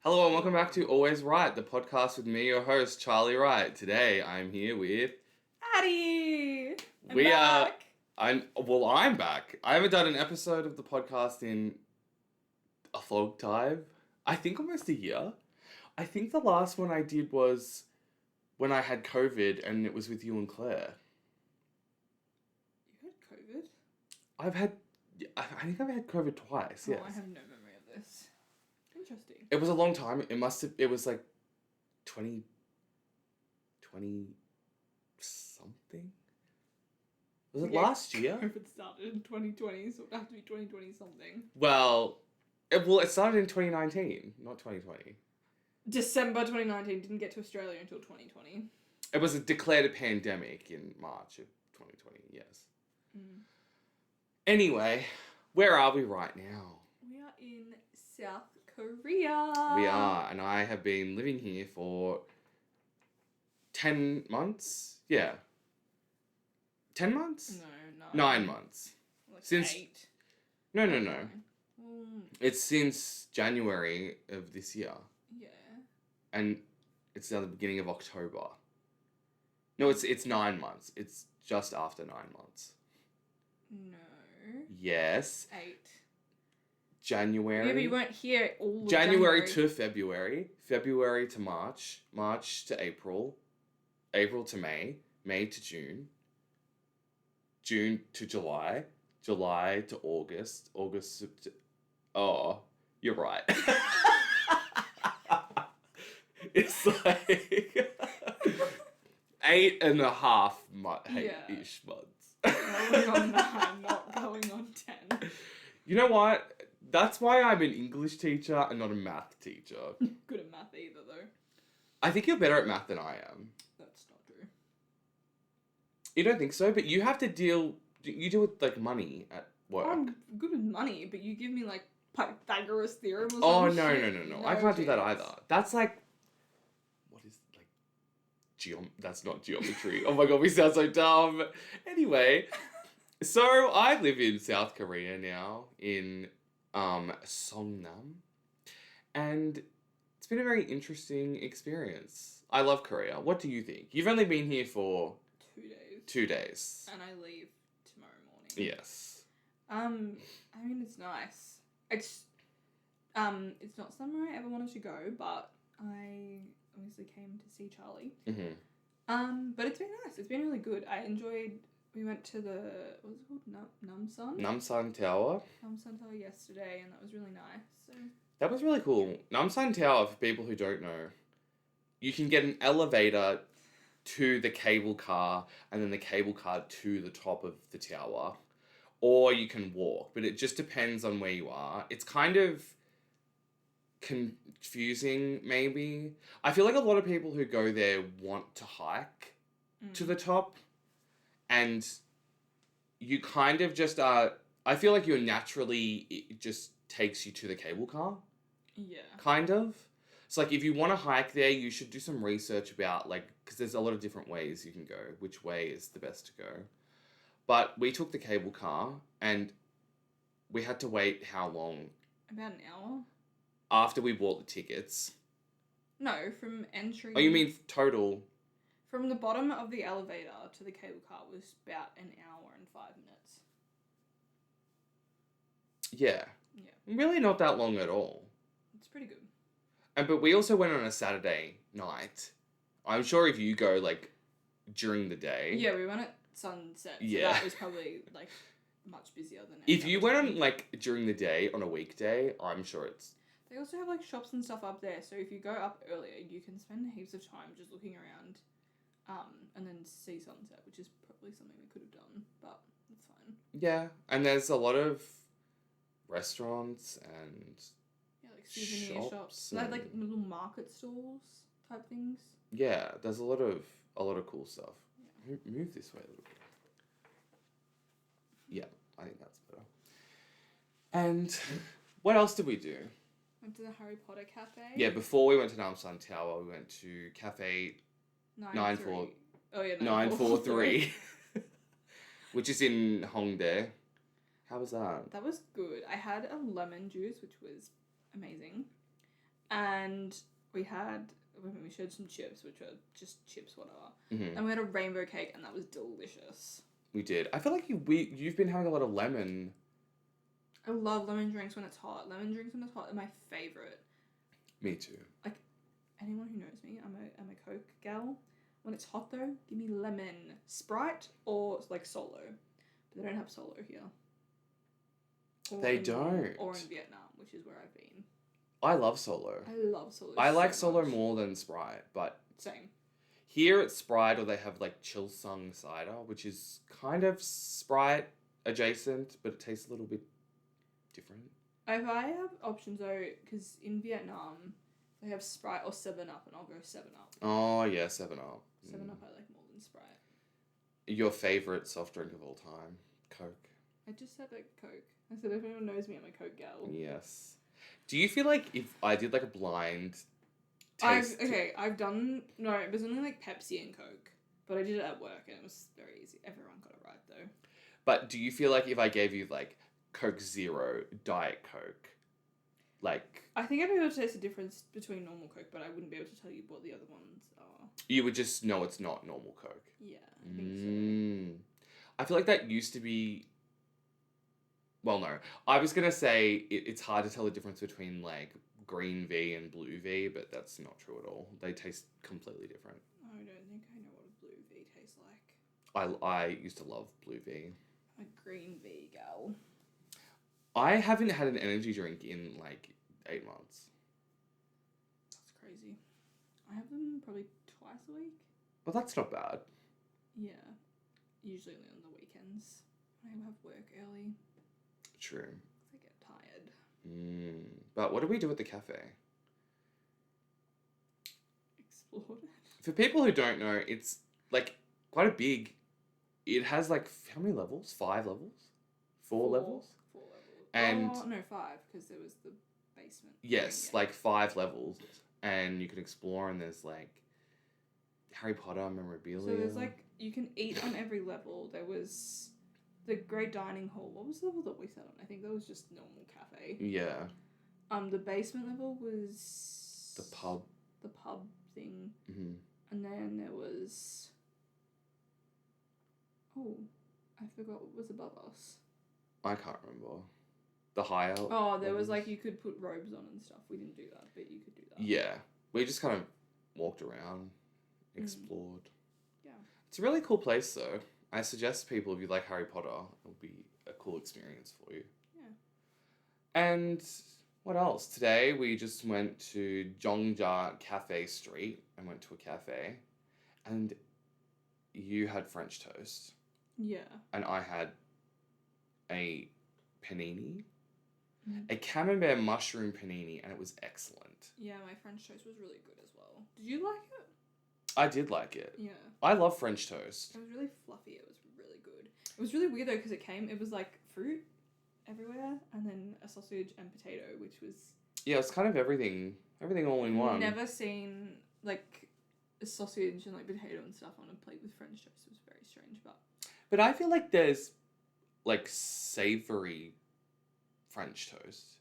Hello and welcome back to Always Right, the podcast with me, your host, Charlie Wright. Today I'm here with... Addy! I'm we back. I'm back. I haven't done an episode of the podcast in a long time. I think almost a year. I think the last one I did was when I had COVID and it was with you and Claire. You had COVID? I think I've had COVID twice, yes. Oh, I have no memory of this. Interesting. It was a long time. It was like 2020 something? Was it last year? COVID started in 2020, so it would have to be 2020 something. It started in 2019, not 2020. December 2019, didn't get to Australia until 2020. It was declared a pandemic in March of 2020, yes. Anyway, where are we right now? We are in South Korea. We are, and I have been living here for 10 months? Yeah. 10 months? No. 9 months. Like Since 8. No. Well, It's since January of this year. yeah. And it's now the beginning of October. No, it's 9 months. It's just after 9 months. No. Yes. 8. January. Maybe you weren't here all of January to February. February to March. March to April. April to May. May to June. June to July. July to August. August to... Oh, you're right. It's like 8.5 ish months. Going on 9, not going on 10. You know what? That's why I'm an English teacher and not a math teacher. Good at math either, though. I think you're better at math than I am. That's not true. You don't think so? But you have to deal with like money at work. I'm good with money, but you give me like Pythagoras theorem or Oh, some no. shit. I can't do that chance. either. That's like... What is, like... That's not geometry. Oh my god, we sound so dumb. Anyway, so I live in South Korea now, in Songnam. And it's been a very interesting experience. I love Korea. What do you think? You've only been here for... 2 days. 2 days. And I leave tomorrow morning. Yes. I mean, it's nice. It's not somewhere I ever wanted to go, but I obviously came to see Charlie. Mm-hmm. But it's been nice. It's been really good. We went to the, what was it called? Namsan? Namsan Tower. Namsan Tower yesterday, and that was really nice. So. That was really cool. Namsan Tower, for people who don't know, you can get an elevator to the cable car and then the cable car to the top of the tower. Or you can walk, but it just depends on where you are. It's kind of confusing, maybe. I feel like a lot of people who go there want to hike to the top, and you kind of just are... I feel like it just takes you to the cable car. Yeah. Kind of. So, like, if you want to hike there, you should do some research about, like... Because there's a lot of different ways you can go. Which way is the best to go. But we took the cable car, and we had to wait how long? About an hour? After we bought the tickets. No, from entering... Oh, you mean total? From the bottom of the elevator to the cable car was about an hour and 5 minutes. Yeah. Yeah. Really not that long at all. It's pretty good. But we also went on a Saturday night. I'm sure if you go, like, during the day... Yeah, we went at sunset. So Yeah. that was probably, like, much busier than... If you went on, like, during the day, on a weekday, I'm sure it's... They also have, like, shops and stuff up there. So if you go up earlier, you can spend heaps of time just looking around and then see sunset, which is probably something we could have done, but it's fine. Yeah, and there's a lot of restaurants and... Yeah, like souvenir shops. They had, like, little market stalls type things. Yeah, there's a lot of cool stuff. Yeah. Move this way a little bit. Yeah, I think that's better. And what else did we do? Went to the Harry Potter cafe. Yeah, before we went to Namsan Tower, we went to Cafe 943. Oh yeah, 943, which is in Hongdae. How was that? That was good. I had a lemon juice, which was amazing. and we shared some chips, which were just chips, whatever. Mm-hmm. And we had a rainbow cake, and that was delicious. We did. I feel like you've been having a lot of lemon. I love lemon drinks when it's hot. Lemon drinks when it's hot are my favourite. Me too. Like, anyone who knows me, I'm a Coke gal. When it's hot though, give me lemon, Sprite, or like Solo. But they don't have Solo here. They don't. Or in Vietnam, which is where I've been. I love Solo. I love Solo. I like so Solo much. more than Sprite, but Same. here at Sprite, or they have like Chill Sung cider, which is kind of Sprite adjacent, but it tastes a little bit different. If I have options though, because in Vietnam they have Sprite or 7-Up, and I'll go 7-Up. Oh yeah, 7-Up. 7-Up I like more than Sprite. Your favorite soft drink of all time? Coke. I just said like Coke. I said if anyone knows me, I'm a Coke gal. Yes. Do you feel like if I did like a blind taste? I've done no, it was only like Pepsi and Coke, but I did it at work and it was very easy. Everyone got it right though. But do you feel like if I gave you like Coke Zero, Diet Coke, like I think I'd be able to taste the difference between normal Coke, but I wouldn't be able to tell you what the other ones are. you would just know it's not normal Coke? Yeah, I think so. I feel like that used to be. Well, no. I was gonna say it's hard to tell the difference between like green V and blue V, but that's not true at all. They taste completely different. I don't think I know what a blue V tastes like. I used to love blue V. A green V gal. I haven't had an energy drink in like 8 months. That's crazy. I have them probably twice a week. Well, that's not bad. Yeah. Usually only on the weekends. I have work early. True. I get tired. But what do we do at the cafe? Explore it. For people who don't know, it's like quite a big. It has like how many levels? 5 levels? 4 levels? 4 levels. And no, 5 because there was the basement. yes, Yeah. like 5 levels, and you can explore. And there's like Harry Potter memorabilia. So there's like you can eat on every level. There was the great dining hall. What was the level that we sat on? I think that was just normal cafe. Yeah. The basement level was The pub. The pub thing. Mm-hmm. And then there was. Oh, I forgot what was above us. I can't remember. The higher. Oh, there was levels. like you could put robes on and stuff. We didn't do that, but you could do that. Yeah, we just kind of walked around, explored. Yeah. It's a really cool place, though. I suggest people, if you like Harry Potter, it'll be a cool experience for you. Yeah. And what else? Today we just went to Zhongja Cafe Street and went to a cafe, and you had French toast. Yeah. And I had a panini, Mhm. a camembert mushroom panini, and it was excellent. Yeah, my French toast was really good as well. Did you like it? I did like it. Yeah. I love French toast. It was really fluffy. It was really good. It was really weird though because it was like fruit everywhere and then a sausage and potato, which was Yeah, it's kind of everything all in one. never seen like a sausage and like potato and stuff on a plate with French toast. It was very strange, But I feel like there's like savory French toast.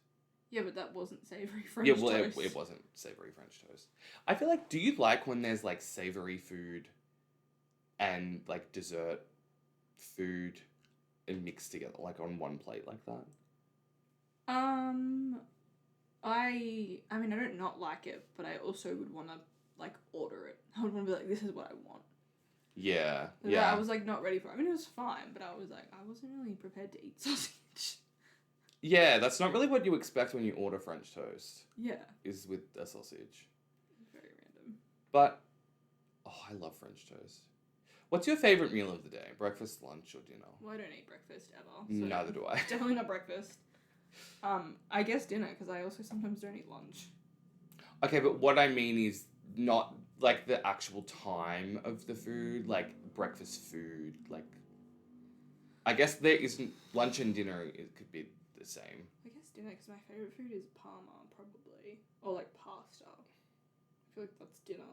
yeah, but that wasn't savory French Yeah, well, toast. it wasn't savory French toast. I feel like, do you like when there's like savory food and like dessert food and mixed together, like on one plate like that? I mean, I don't not like it, but I also would want to like order it. I would want to be like, this is what I want. Yeah, But yeah. I was like not ready for it. I mean, it was fine, but I was like, I wasn't really prepared to eat sausage. Yeah, that's not really what you expect when you order French toast, Yeah, is with a sausage. very random. But, oh, I love French toast. What's your favourite meal of the day? Breakfast, lunch, or dinner? Well, I don't eat breakfast ever. So Neither do I. Definitely not breakfast. I guess dinner because I also sometimes don't eat lunch. Okay, but what I mean is not like the actual time of the food, like breakfast food, like I guess there isn't lunch and dinner, it could be the same. I guess dinner because my favorite food is parma probably or like pasta. I feel like that's dinner.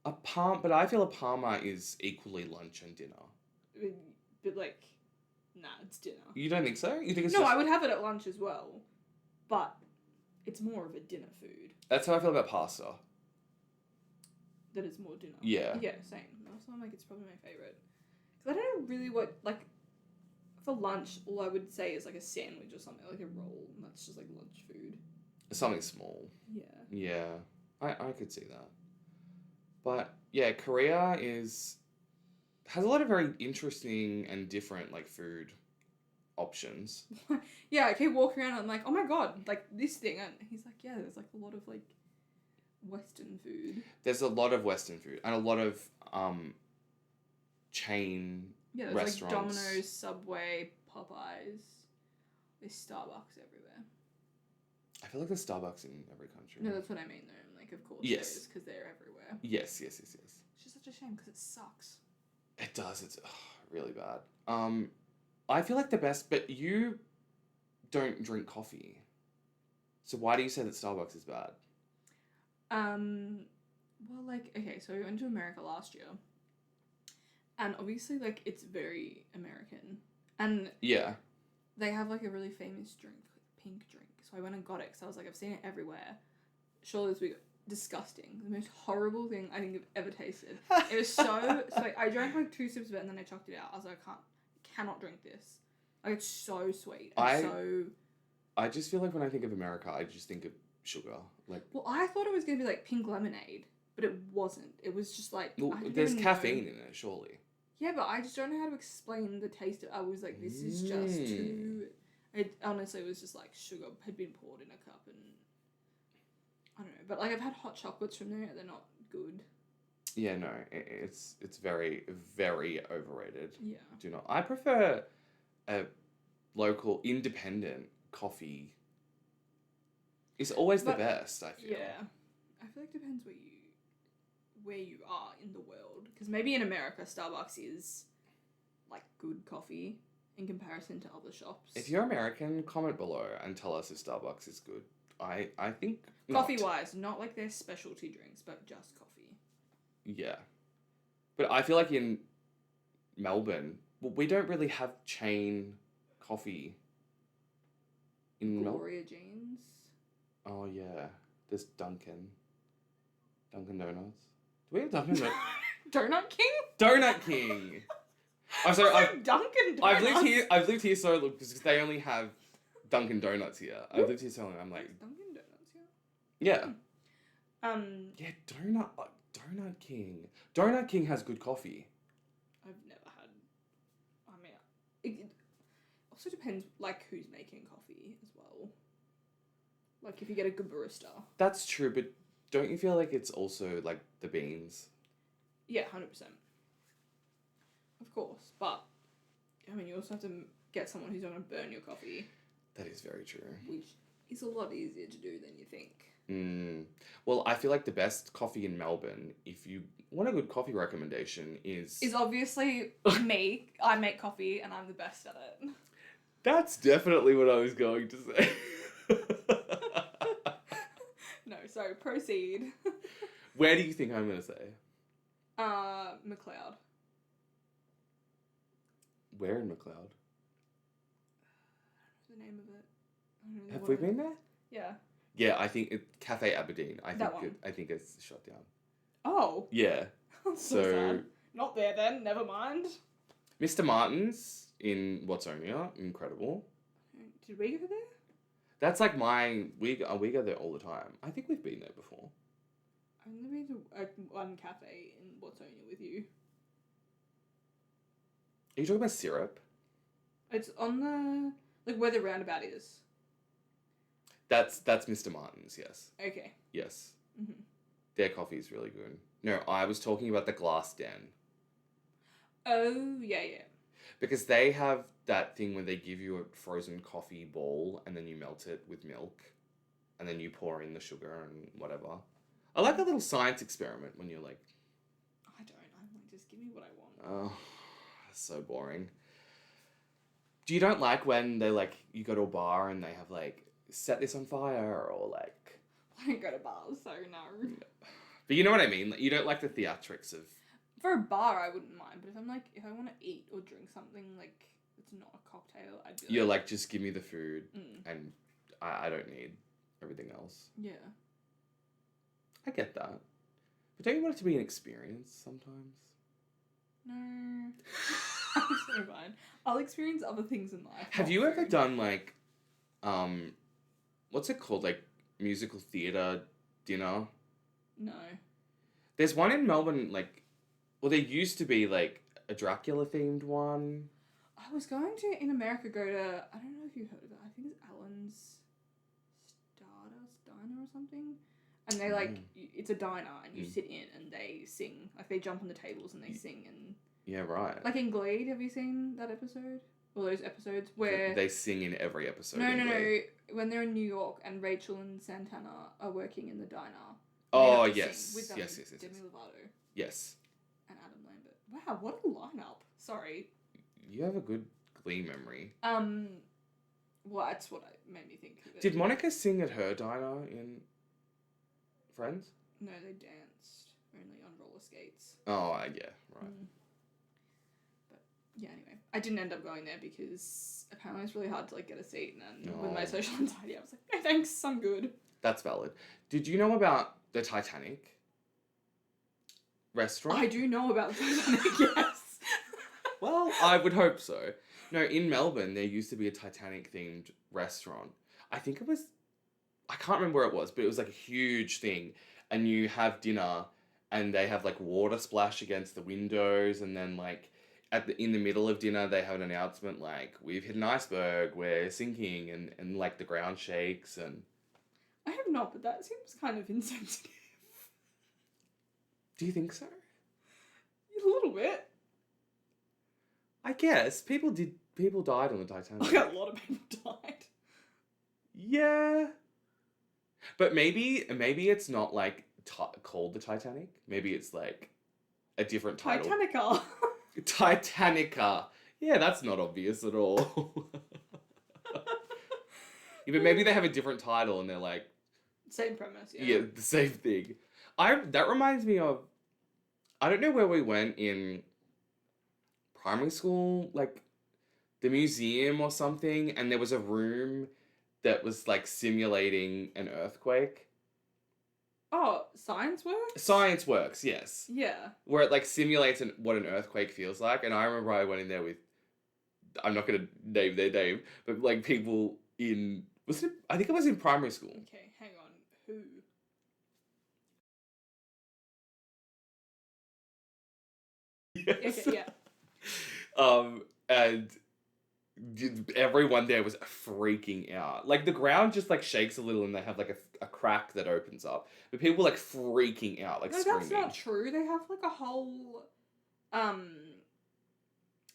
But I feel a parma is equally lunch and dinner. But like, nah, it's dinner. You don't think so? You think it's No, just... I would have it at lunch as well, but it's more of a dinner food. That's how I feel about pasta. That is more dinner. Yeah. Yeah, same. That's why I'm like, it's probably my favourite. Because I don't know really what, like, for lunch, all I would say is like a sandwich or something, like a roll, and that's just like lunch food. Something small. Yeah. Yeah. I could see that. But yeah, Korea has a lot of very interesting and different like food options. Yeah, I keep walking around and I'm like, oh my god, like this thing. And he's like, yeah, there's like a lot of like Western food. There's a lot of Western food and a lot of chain Yeah, there's restaurants. like Domino's, Subway, Popeyes. There's Starbucks everywhere. I feel like there's Starbucks in every country. No, that's what I mean though. Like, of course Yes. there is, because they're everywhere. Yes. It's just such a shame because it sucks. It does. It's really bad. I feel like the best, but you don't drink coffee. So why do you say that Starbucks is bad? Well, like, okay, so we went to America last year. And obviously, like, it's very American. And Yeah. they have, like, a really famous drink, like, pink drink. So I went and got it because I was like, I've seen it everywhere. Surely this will be disgusting. The most horrible thing I think I've ever tasted. It was so like, I drank, like, 2 sips of it and then I chucked it out. I was like, cannot drink this. Like, it's so sweet. I just feel like when I think of America, I just think of sugar. Like, well, I thought it was going to be, like, pink lemonade. But it wasn't. It was just, like... well, there's caffeine in it, surely. Yeah, but I just don't know how to explain the taste of it. I was like, this is just too... It honestly was just like sugar had been poured in a cup and... I don't know. But like, I've had hot chocolates from there. They're not good. Yeah, no. It's very, very overrated. Yeah. Do not. I prefer a local, independent coffee. It's always the best, I feel. Yeah. I feel like it depends where you are in the world. Because maybe in America, Starbucks is like good coffee in comparison to other shops. If you're American, comment below and tell us if Starbucks is good. I think coffee-wise, not like their specialty drinks, but just coffee. Yeah. But I feel like in Melbourne, well, we don't really have chain coffee in Melbourne. Gloria Jeans. Oh, yeah. There's Dunkin' Donuts. Do we have Dunkin' Donuts? Donut King? Donut King! I'm sorry, Dunkin' Donuts. I've lived here so long because they only have Dunkin' Donuts here. I've lived here so long. I'm like, There's Dunkin' Donuts here. yeah. Yeah, Donut King. Donut King has good coffee. I've never had. I mean, it also depends like who's making coffee as well. Like if you get a good barista. That's true, but don't you feel like it's also like the beans? Yeah, 100%. Of course, but I mean, you also have to get someone who's not going to burn your coffee. That is very true. Which is a lot easier to do than you think. Well, I feel like the best coffee in Melbourne, if you want a good coffee recommendation, is obviously me. I make coffee and I'm the best at it. That's definitely what I was going to say. No, sorry, proceed. Where do you think I'm going to say? McLeod. Where in McLeod? The name of it. I don't know Have we been there? Yeah. Yeah, I think Cafe Aberdeen. I think it's shut down. Oh. Yeah. So sad. Not there then. Never mind. Mr. Martin's in Watsonia, incredible. Did we go there? That's like we go there all the time. I think we've been there before. I've only been to one cafe in Watsonia with you. Are you talking about syrup? It's on the like where the roundabout is. That's Mr. Martin's, yes. Okay. Yes. Mm-hmm. Their coffee is really good. No, I was talking about the Glass Den. Oh, yeah. Because they have that thing where they give you a frozen coffee ball and then you melt it with milk and then you pour in the sugar and whatever. I like a little science experiment when you're like... I'm like, just give me what I want. Oh, that's so boring. You don't like when they like, you go to a bar and they have like, set this on fire or like... I don't go to bars, so no. But you know what I mean? Like, you don't like the theatrics of... For a bar, I wouldn't mind, but if I want to eat or drink something like it's not a cocktail, I'd be like... You're like, just give me the food and I don't need everything else. Yeah. I get that. But don't you want it to be an experience sometimes? No. I'm so fine. I'll experience other things in life. Have not you ever food. done like, what's it called? Like musical theatre dinner? No. There's one in Melbourne, like, well, there used to be like a Dracula themed one. I was going to, in America, go to, I don't know if you've heard of it, I think it's Alan's Stardust Diner or something. And they like, it's a diner and you sit in and they sing. Like they jump on the tables and they sing. And Yeah, right. like in Glee, have you seen that episode? Or those episodes where... They sing in every episode. No. When they're in New York and Rachel and Santana are working in the diner. Oh, they have to yes. sing with them, Yes. Demi Lovato. Yes. And Adam Lambert. Wow, what a lineup. Sorry. You have a good Glee memory. Well, that's what made me think of it. Did Monica sing at her diner in Friends? No, they danced only on roller skates. Oh, yeah, right. But yeah, anyway, I didn't end up going there because apparently it's really hard to like get a seat, and with my social anxiety, I was like, no thanks, I'm good. That's valid. Did you know about the Titanic restaurant? I do know about the Titanic, yes. Well, I would hope so. No, in Melbourne, there used to be a Titanic-themed restaurant. I think it was... I can't remember where it was, but it was like a huge thing. And you have dinner, and they have like water splash against the windows, and then like in the middle of dinner, they have an announcement like, we've hit an iceberg, we're sinking, and like the ground shakes, and... I have not, but that seems kind of insensitive. Do you think so? A little bit. I guess. People died on the Titanic. Like a lot of people died. Yeah. But maybe it's not like called the Titanic. Maybe it's like a different title. Titanica. Titanica. Yeah, that's not obvious at all. Yeah, but maybe they have a different title and they're like... Same premise, yeah. Yeah, the same thing. That reminds me of... I don't know where we went in primary school, like the museum or something, and there was a room that was like simulating an earthquake. Oh, Science Works? Science Works, yes. Yeah. Where it like simulates what an earthquake feels like. And I remember I went in there with, I'm not going to name their name, but like people in, I think it was in primary school. Okay, hang on. Who? Yes. Okay, yeah. And everyone there was freaking out. Like the ground just like shakes a little and they have like a crack that opens up. But people were like freaking out, like No, screaming. that's not true. They have like a whole are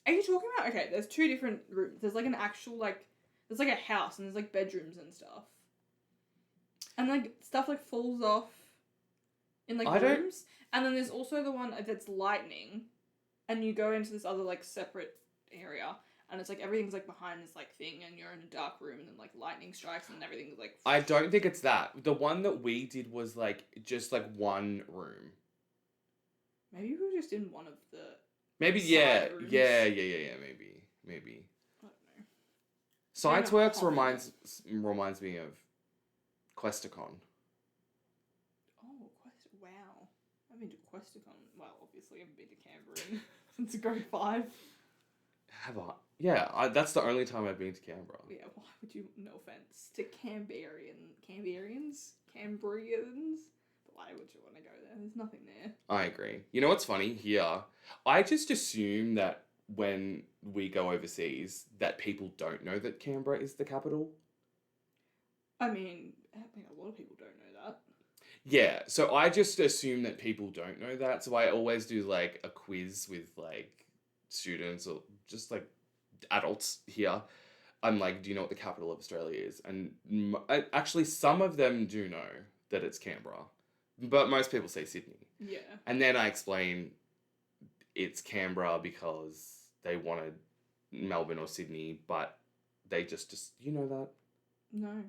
you talking about, okay, there's two different rooms. There's like an actual like there's like a house and there's like bedrooms and stuff. And like stuff like falls off in like rooms. And then there's also the one that's lightning and you go into this other like separate area. And it's like everything's like behind this like thing and you're in a dark room and then like lightning strikes and everything's like... I don't think it's that. The one that we did was like just like one room. Maybe we were just in one of the... Maybe, yeah, rooms. yeah, maybe. I don't know. Science Works reminds me of Questacon. Oh, wow. I've been to Questacon. Well, obviously I've been to Canberra since grade 5. Have I? Yeah, that's the only time I've been to Canberra. Yeah, why would you, no offence to Cambrians? But why would you want to go there? There's nothing there. I agree. You know what's funny? Here, I just assume that when we go overseas, that people don't know that Canberra is the capital. I mean, a lot of people don't know that. Yeah, so I just assume that people don't know that, so I always do, like, a quiz with, like, students or just, like, adults here. I'm like, do you know what the capital of Australia is? And actually, some of them do know that it's Canberra, but most people say Sydney. Yeah. And then I explain it's Canberra because they wanted Melbourne or Sydney, but they just you know that? No.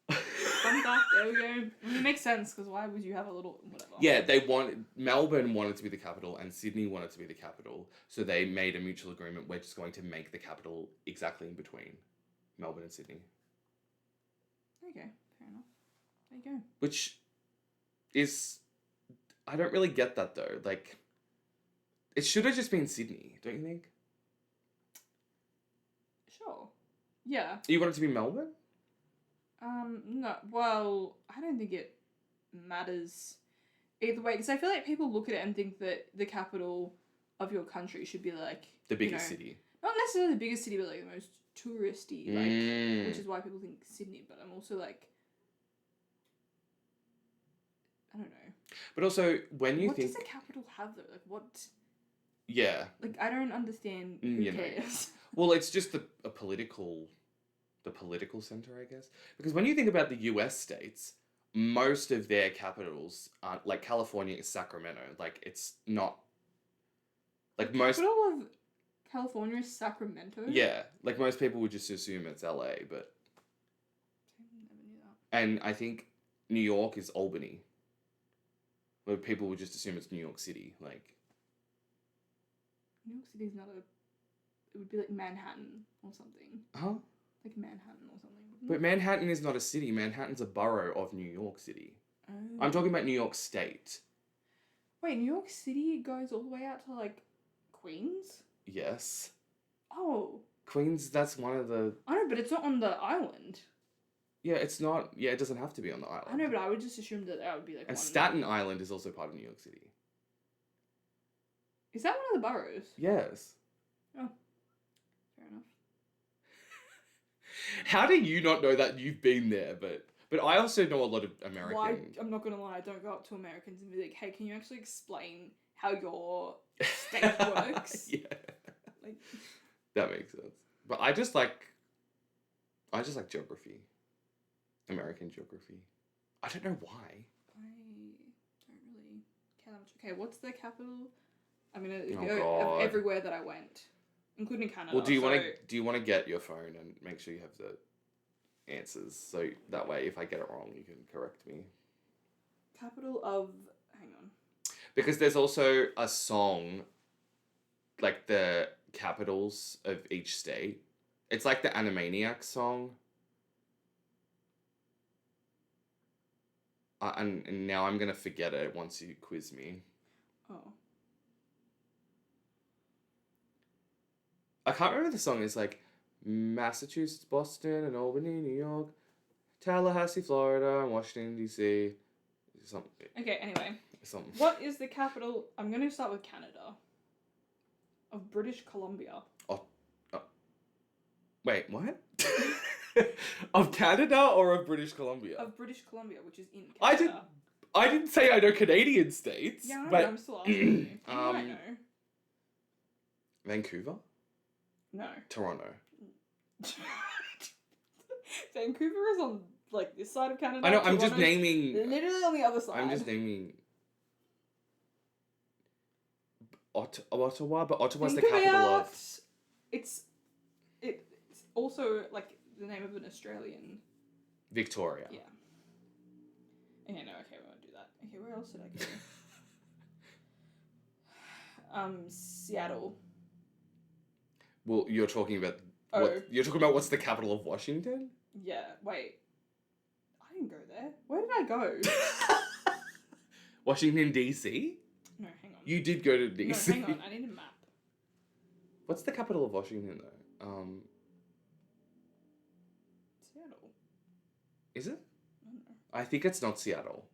Fun fact, there we go. It makes sense, because why would you have a little... whatever. Yeah, Melbourne wanted to be the capital and Sydney wanted to be the capital, so they made a mutual agreement, we're just going to make the capital exactly in between Melbourne and Sydney. Okay, fair There you go. Which is... I don't really get that, though. Like, it should have just been Sydney, don't you think? Sure. Yeah. You want it to be Melbourne? No. Well, I don't think it matters either way, because I feel like people look at it and think that the capital of your country should be like The biggest city. Not necessarily the biggest city, but like the most touristy, like, which is why people think Sydney. But I'm also like, I don't know. But also, when you what think... does the capital have though? Like, what? Yeah. Like, I don't understand. Who You know. cares? Well, it's just the political center, I guess. Because when you think about the US states, most of their capitals are, like, California is Sacramento. Like, it's not... Like, The most... capital of California is Sacramento? Yeah. Like, most people would just assume it's LA, but... I never knew that. And I think New York is Albany. Where people would just assume it's New York City. Like... New York City's not a... It would be like Manhattan or something. Huh? Like Manhattan or something. But Manhattan is not a city. Manhattan's a borough of New York City. Oh. I'm talking about New York State. Wait, New York City goes all the way out to like Queens? Yes. Oh. Queens, that's one of the... I know, but it's not on the island. Yeah, it's not... Yeah, it doesn't have to be on the island. I know, but I would just assume that would be like And one. Staten Island is also part of New York City. Is that one of the boroughs? Yes. Oh. Fair enough. How do you not know that? You've been there, but I also know a lot of American... Well, I'm not gonna lie, I don't go up to Americans and be like, hey, can you actually explain how your state works? Yeah. Like... That makes sense. But I just like geography. American geography. I don't know why. I don't really care that much. Okay, what's the capital? I'm gonna Oh, go God. of everywhere that I went, including Canada. Well, do you want to get your phone and make sure you have the answers, so that way if I get it wrong you can correct me? Capital of... Hang on. Because there's also a song, like the capitals of each state. It's like the Animaniacs song. And now I'm gonna forget it once you quiz me. Oh. I can't remember the song. It's like Massachusetts, Boston, and Albany, New York, Tallahassee, Florida, and Washington, D.C. Something. Okay, anyway. Something. What is the capital... I'm going to start with Canada. Of British Columbia. Wait, what? Of Canada or of British Columbia? Of British Columbia, which is in Canada. I didn't say I know Canadian states. Yeah, I know, but I'm still asking you. You might know. Vancouver? No. Toronto. Vancouver is on, like, this side of Canada. I know, I'm just Toronto's naming... literally on the other side. I'm just naming... Ottawa, but Ottawa's the capital of... It's also, like, the name of an Australian... Victoria. Yeah. Okay, no, okay, we won't do that. Okay, where else did I go? Seattle. Well, you're talking about... Oh. You're talking about what's the capital of Washington? Yeah, wait. I didn't go there. Where did I go? Washington, D.C.? No, hang on. You did go to D.C. No, hang on, I need a map. What's the capital of Washington, though? Seattle. Is it? I don't know. I think it's not Seattle.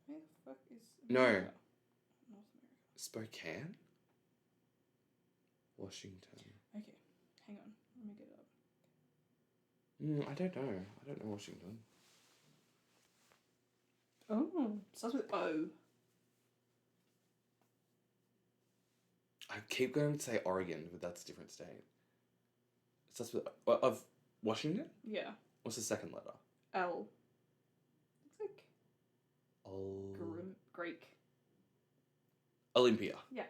Where the fuck is... No. America? North America. Spokane? Washington. Okay, hang on. Let me get it up. I don't know. I don't know Washington. Oh, starts with O. I keep going to say Oregon, but that's a different state. It starts with... Of Washington? Yeah. What's the second letter? L. It's like Oh. Greek. Olympia. Yeah.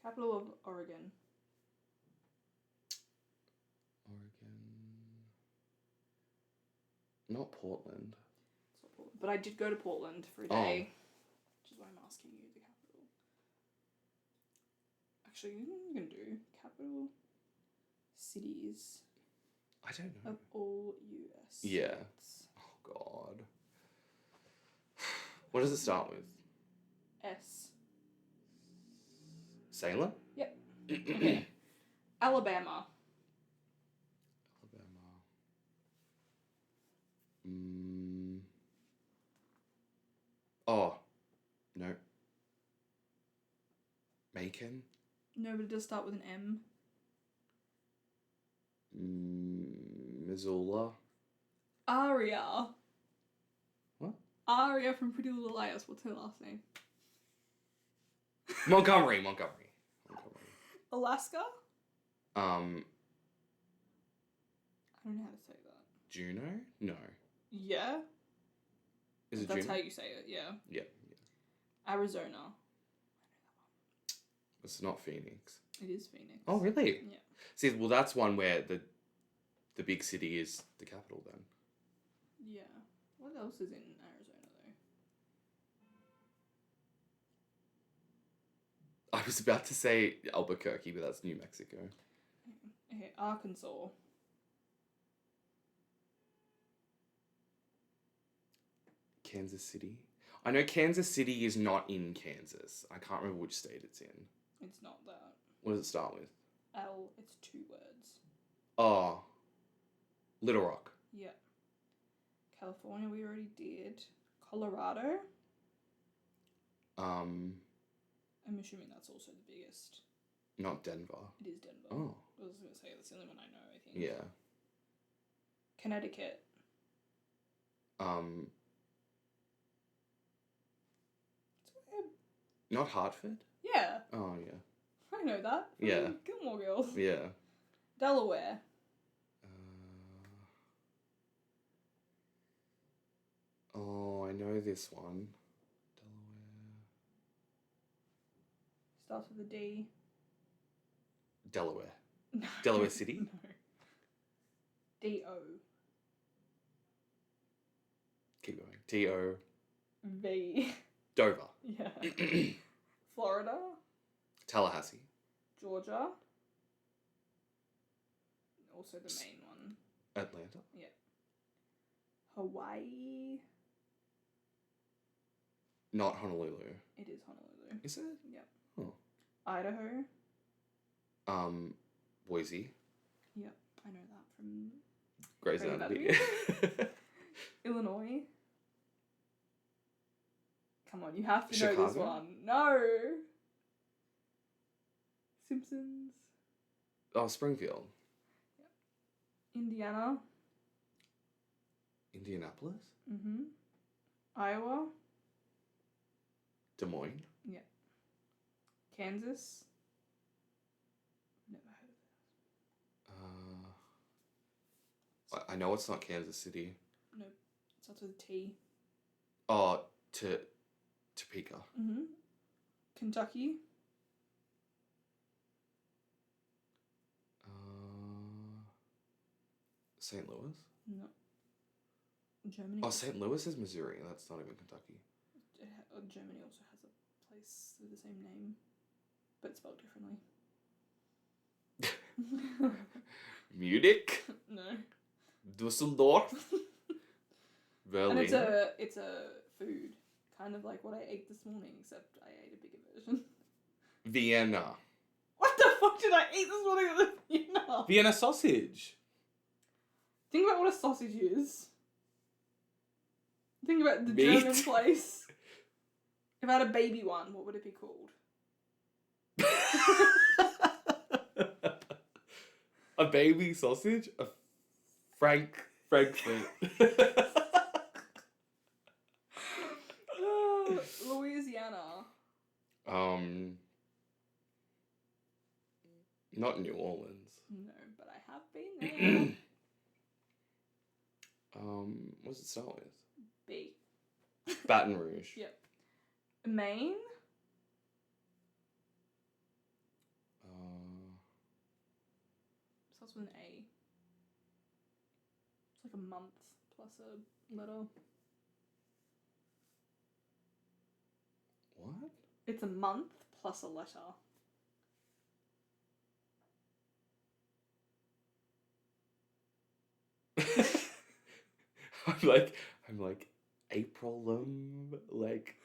Capital of Oregon. Oregon. Not Portland. It's not Portland. But I did go to Portland for a day. Which is why I'm asking you the capital. Actually, you can do capital cities I don't know. of all US Yeah. states. Oh, God. What does it start with? S. Salem? Yep. Okay. Alabama. Alabama. Mm. Oh, no. Macon? No, but it does start with an M. Missoula? Aria. What? Aria from Pretty Little Liars. What's her last name? Montgomery. Alaska? Um, I don't know how to say that. Juneau? No. Yeah? Is it That's Juneau? how you say it, yeah. Yeah. Arizona. It's not Phoenix. It is Phoenix. Oh, really? Yeah. See, well, that's one where the big city is the capital then. Yeah. What else is in Arizona, though? I was about to say Albuquerque, but that's New Mexico. Okay, Arkansas. Kansas City? I know Kansas City is not in Kansas. I can't remember which state it's in. It's not that. What does it start with? L, it's 2 words. Oh. Little Rock. Yeah. California, we already did. Colorado. I'm assuming that's also the biggest. Not Denver. It is Denver. Oh. I was going to say that's the only one I know, I think. Yeah. Connecticut. Not Hartford? Yeah. Oh, yeah. I know that. From Yeah. Gilmore Girls. Yeah. Delaware. Oh, I know this one. Delaware. Starts with a D. Delaware. No. Delaware City? No. D-O. Keep going. T-O. V. Dover. Yeah. Florida. Tallahassee. Georgia. Also the main one. Atlanta. Yeah. Hawaii. Not Honolulu. It is Honolulu. Is it? Yep. Oh. Idaho. Boise. Yep. I know that from Grey's Grey's Anatomy. Illinois. Come on, you have to know this Chicago? one. No. Simpsons. Oh, Springfield. Indiana. Indianapolis. Iowa. Des Moines. Yeah. Kansas. Never heard of it. I know it's not Kansas City. No, it starts with a T. Oh, Topeka. Kentucky. St. Louis. No. Germany. Oh, St. Louis is Missouri. That's not even Kentucky. Germany also has a place with the same name, but spelled differently. Munich. No. Dusseldorf. Berlin. And it's a food, kind of like what I ate this morning, except I ate a bigger version. Vienna. What the fuck did I eat this morning at the Vienna? Vienna sausage. Think about what a sausage is. Think about the Meat. German place. If I had a baby one, what would it be called? A baby sausage? A Frankfurt. Louisiana. Not New Orleans. No, but I have been there. What does it start with? B. Baton Rouge. Yep. Maine. Starts with an A. It's like a month plus a letter. What? It's a month plus a letter. I'm like April, like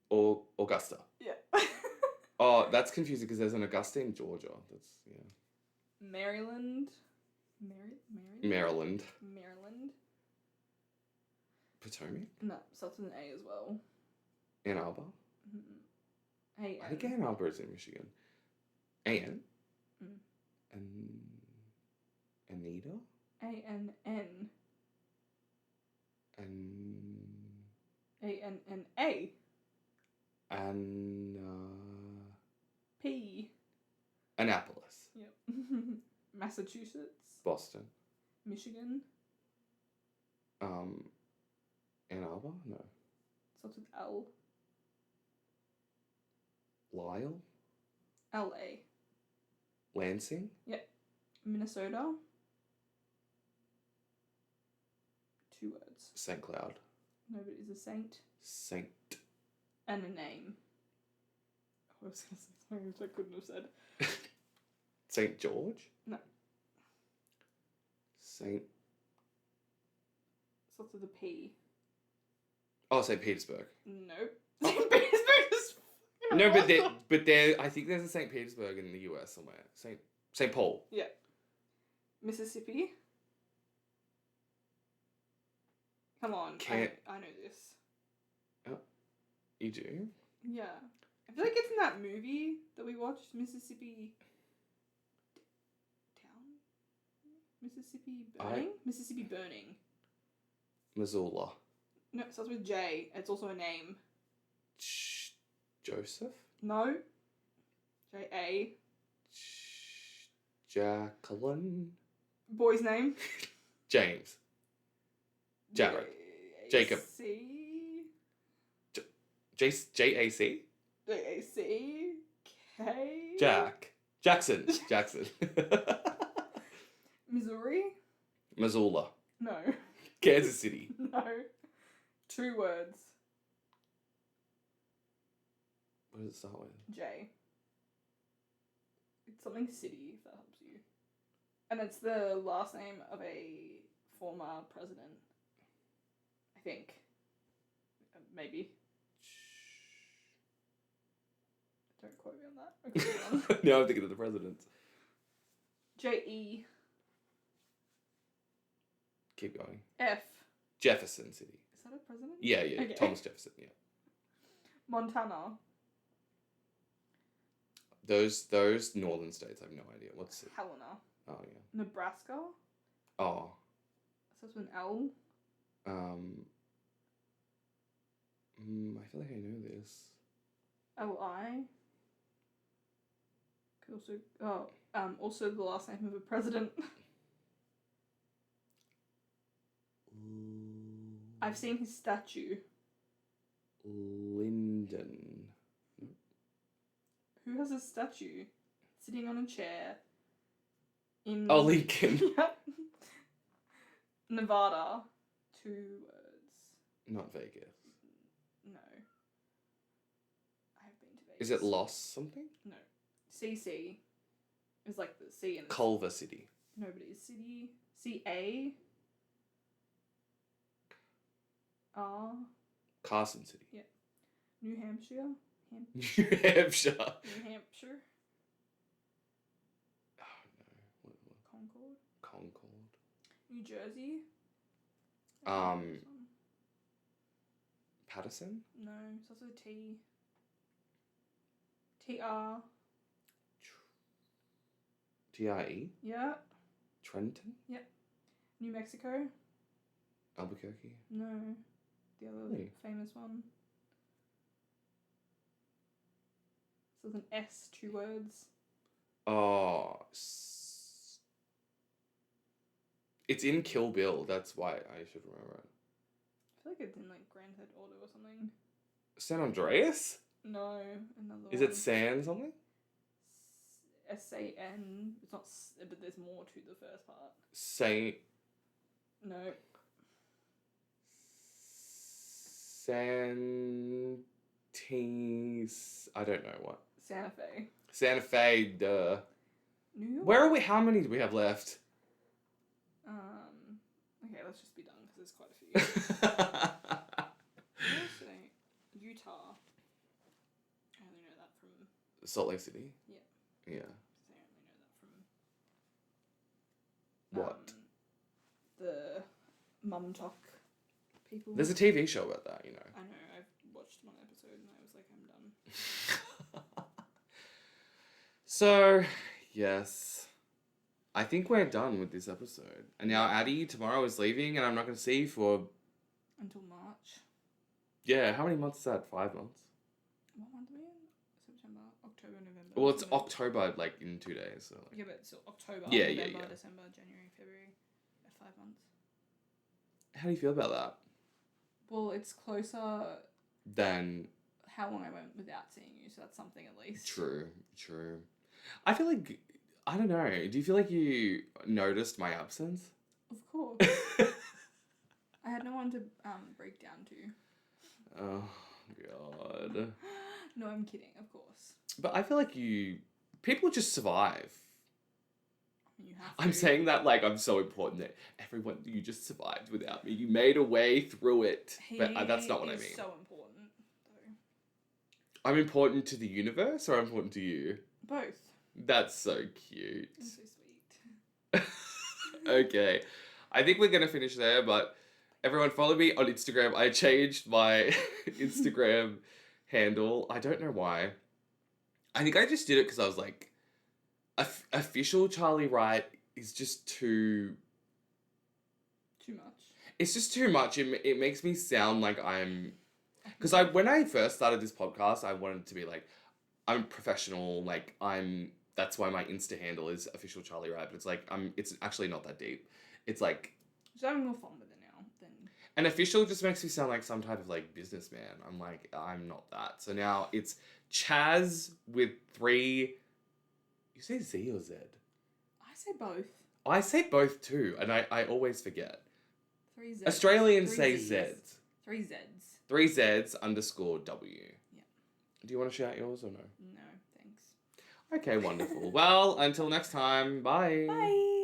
or Augusta. Yeah. Oh, that's confusing because there's an Augusta in Georgia. That's yeah. Maryland. Maryland. Maryland. Potomac. No, starts with an A as well. Ann Arbor. A. I think Ann Arbor is in Michigan. Ann. And Anita. ANN. And ANNA. and P. Annapolis. Yep. Massachusetts. Boston. Michigan. Ann Arbor? No. Starts with L. Lyle? LA. Lansing? Yep. Minnesota. 2 words. St. Cloud. Nobody's a saint. Saint. And a name. I was going to say something which I couldn't have said. St. George? No. Saint. Starts with a P. Oh, St. Petersburg. Nope. St. Petersburg is. No, but there. I think there's a St. Petersburg in the US somewhere. St. Paul. Yeah. Mississippi. Come on. I know this. Oh, you do? Yeah. I feel like it's in that movie that we watched, Mississippi. Mississippi Burning? Mississippi Burning. Missoula. No, it starts with J. It's also a name. Joseph? No. J-A. Jacqueline? Boy's name. James. Jared. Jacob. C. J-A-C? J-A-C. K. Jackson. Missouri? Missoula. No. Kansas City. No. 2 words. What does it start with? J. It's something city, if that helps you. And it's the last name of a former president. I think. Maybe. Don't quote me on that. I could be wrong. Now I'm thinking of the presidents. J-E. Keep going. F. Jefferson City. Is that a president? Yeah. Okay. Thomas Jefferson, yeah. Montana. Those northern states, I have no idea. What's it? Helena. Oh, yeah. Nebraska. Oh. Starts with an L. I feel like I know this. L-I. Could also, also the last name of a president. I've seen his statue. Lyndon. Who has a statue sitting on a chair in... Oh, Lincoln. Nevada. 2 words. Not Vegas. No. I have been to Vegas. Is it Los something? No. CC is like the C in Culver City. Nobody's city. C-A. R. Carson City. Yeah. New Hampshire. New Hampshire. New Hampshire. Oh no. Concord. Concord. New Jersey. Patterson? No, it's also T. T-R. T-R-E? Yeah. Trenton? Yep. New Mexico. Albuquerque? No. The other Really? famous one. So there's an S, 2 words. Oh. It's in Kill Bill. That's why I should remember it. I feel like it's in like Grand Theft Auto or something. San Andreas? No, another Is one. it San something? S-A-N. It's not, but there's more to the first part. Saint... No. I don't know what. Santa Fe. Santa Fe, duh. New York. Where are we? How many do we have left? Okay, let's just be done because there's quite a few. Utah. I only know that from Salt Lake City? Yeah. Yeah. I only know that from What? the Mum Talk people. There's a TV show about that, you know. I know, I've watched one episode and I was like, I'm done. So, yes. I think we're done with this episode. And now Addy tomorrow is leaving and I'm not going to see you for... Until March. Yeah, how many months is that? 5 months? What month are we in? September, October, November. Well, it's December. October, like, in 2 days. So like... Yeah, but it's October, Yeah, November, yeah. December, January, February. 5 months. How do you feel about that? Well, it's closer Than... how long I went without seeing you, so that's something at least. True. I feel like... I don't know. Do you feel like you noticed my absence? Of course. I had no one to break down to. Oh, God. No, I'm kidding, of course. But I feel like people just survive. You have to. I'm saying that like I'm so important that you just survived without me. You made a way through it. But that's not what I mean. So important, though. I'm important to the universe or I'm important to you? Both. That's so cute. That's so sweet. Okay. I think we're going to finish there, but everyone follow me on Instagram. I changed my Instagram handle. I don't know why. I think I just did it because I was like, official Charlie Wright is just too... Too much. It's just too much. It makes me sound like I'm... Because when I first started this podcast, I wanted to be like, I'm professional, like that's why my Insta handle is official Charlie Wright, but it's like, it's actually not that deep. It's like... Just having more fun with it now than... And official just makes me sound like some type of like businessman. I'm like, I'm not that. So now it's Chaz with 3... You say Z or Z? I say both. I say both too, and I always forget. 3 Zs. Australians 3 say Zs. Zs. 3 Zs. 3 Zs _ W. Yeah. Do you want to shout yours or no? No, thanks. Okay, wonderful. Well, until next time, bye. Bye.